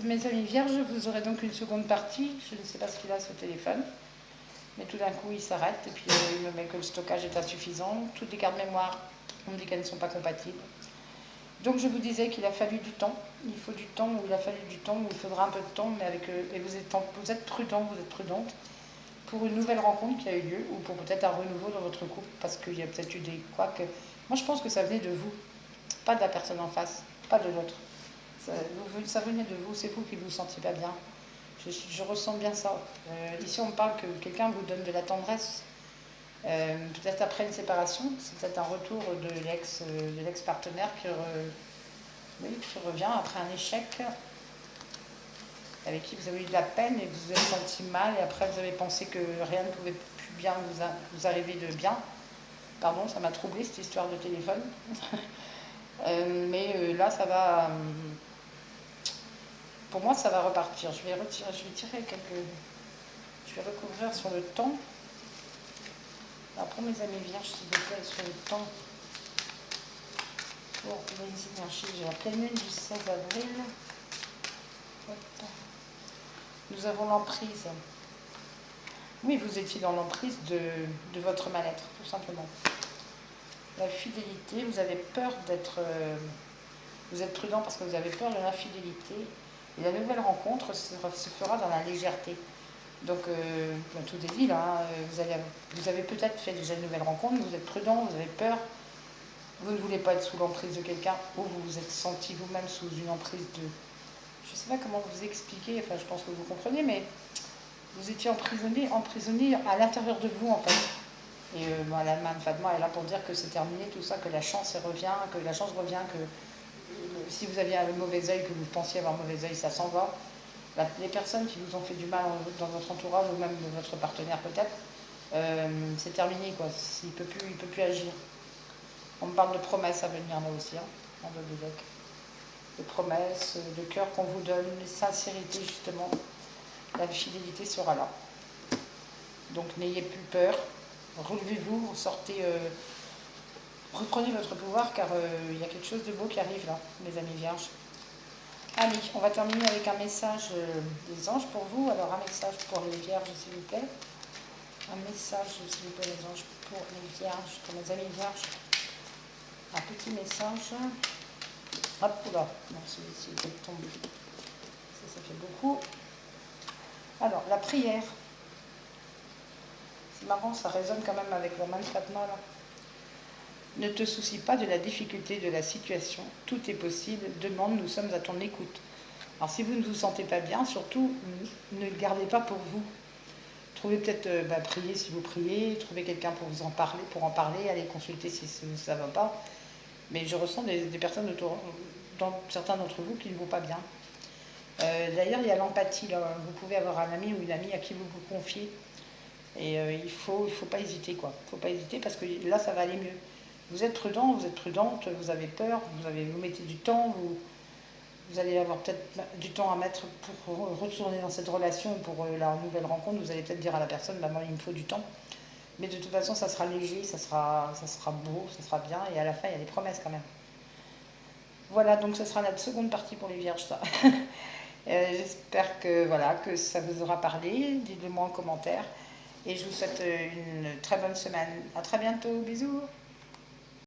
Mes amis vierges, vous aurez donc une seconde partie. Je ne sais pas ce qu'il a ce téléphone, mais tout d'un coup il s'arrête et puis il me met que le stockage est insuffisant. Toutes les cartes mémoire, on me dit qu'elles ne sont pas compatibles. Donc je vous disais qu'il a fallu du temps. Il faut du temps, ou il a fallu du temps, ou il faudra un peu de temps, mais et vous êtes prudent, vous êtes prudente pour une nouvelle rencontre qui a eu lieu, ou pour peut-être un renouveau dans votre couple, parce qu'il y a peut-être eu des quoi que. Moi je pense que ça venait de vous, pas de la personne en face, pas de l'autre. Ça venait de vous, c'est vous qui vous sentiez pas bien. Je ressens bien ça. Ici, on parle que quelqu'un vous donne de la tendresse. Peut-être après une séparation, c'est peut-être un retour de l'ex-partenaire qui revient après un échec, avec qui vous avez eu de la peine et vous vous êtes senti mal, et après vous avez pensé que rien ne pouvait plus bien vous arriver de bien. Pardon, ça m'a troublé cette histoire de téléphone. Mais là, ça va. Pour moi, ça va repartir. Je vais tirer quelques. Je vais recouvrir sur le temps. Alors pour mes amis vierges, s'il vous plaît, sur le temps pour les énergies, j'ai la pleine lune du 16 avril. Hop. Nous avons l'emprise. Oui, vous étiez dans l'emprise de votre mal-être, tout simplement. La fidélité, vous avez peur d'être. Vous êtes prudent parce que vous avez peur de l'infidélité. Et la nouvelle rencontre se fera dans la légèreté. Donc, tout est dit là. Vous avez peut-être fait déjà une nouvelle rencontre, mais vous êtes prudent, vous avez peur. Vous ne voulez pas être sous l'emprise de quelqu'un, ou vous vous êtes senti vous-même sous une emprise de. Je ne sais pas comment vous expliquer, enfin je pense que vous comprenez, mais vous étiez emprisonné à l'intérieur de vous en fait. Et la main de Fatma est là pour dire que c'est terminé tout ça, que la chance revient, que si vous aviez un mauvais œil, que vous pensiez avoir un mauvais œil, ça s'en va. Les personnes qui vous ont fait du mal dans votre entourage, ou même de votre partenaire peut-être, c'est terminé quoi. Il peut plus agir. On me parle de promesses à venir là aussi, hein, en bas du deck. De promesses, de cœur qu'on vous donne, de sincérité justement. La fidélité sera là. Donc n'ayez plus peur. Relevez-vous, sortez, reprenez votre pouvoir, car il y a quelque chose de beau qui arrive là, mes amis vierges. Allez, on va terminer avec un message des anges pour vous. Alors un message pour les vierges, s'il vous plaît. Un message, s'il vous plaît, les anges, pour les vierges, pour mes amis vierges. Un petit message. Hop, là, non, celui-ci est tombé. Ça fait beaucoup. Alors, la prière. C'est marrant, ça résonne quand même avec la main de Fatma, là. Ne te soucie pas de la difficulté de la situation. Tout est possible. Demande, nous sommes à ton écoute. Alors, si vous ne vous sentez pas bien, surtout, ne le gardez pas pour vous. Trouvez peut-être, priez si vous priez, trouvez quelqu'un pour vous en parler, allez consulter si ça ne va pas. Mais je ressens des personnes autour, certains d'entre vous, qui ne vont pas bien. D'ailleurs, il y a l'empathie. Vous pouvez avoir un ami ou une amie à qui vous vous confiez. Et il faut pas hésiter, quoi. Il ne faut pas hésiter parce que là, ça va aller mieux. Vous êtes prudent, vous êtes prudente, vous avez peur, vous mettez du temps, vous allez avoir peut-être du temps à mettre pour retourner dans cette relation, pour la nouvelle rencontre. Vous allez peut-être dire à la personne, moi, il me faut du temps. Mais de toute façon, ça sera léger, ça sera beau, ça sera bien. Et à la fin, il y a des promesses quand même. Voilà, donc ce sera notre seconde partie pour les vierges, ça. J'espère que ça vous aura parlé. Dites-le moi en commentaire. Et je vous souhaite une très bonne semaine. À très bientôt. Bisous.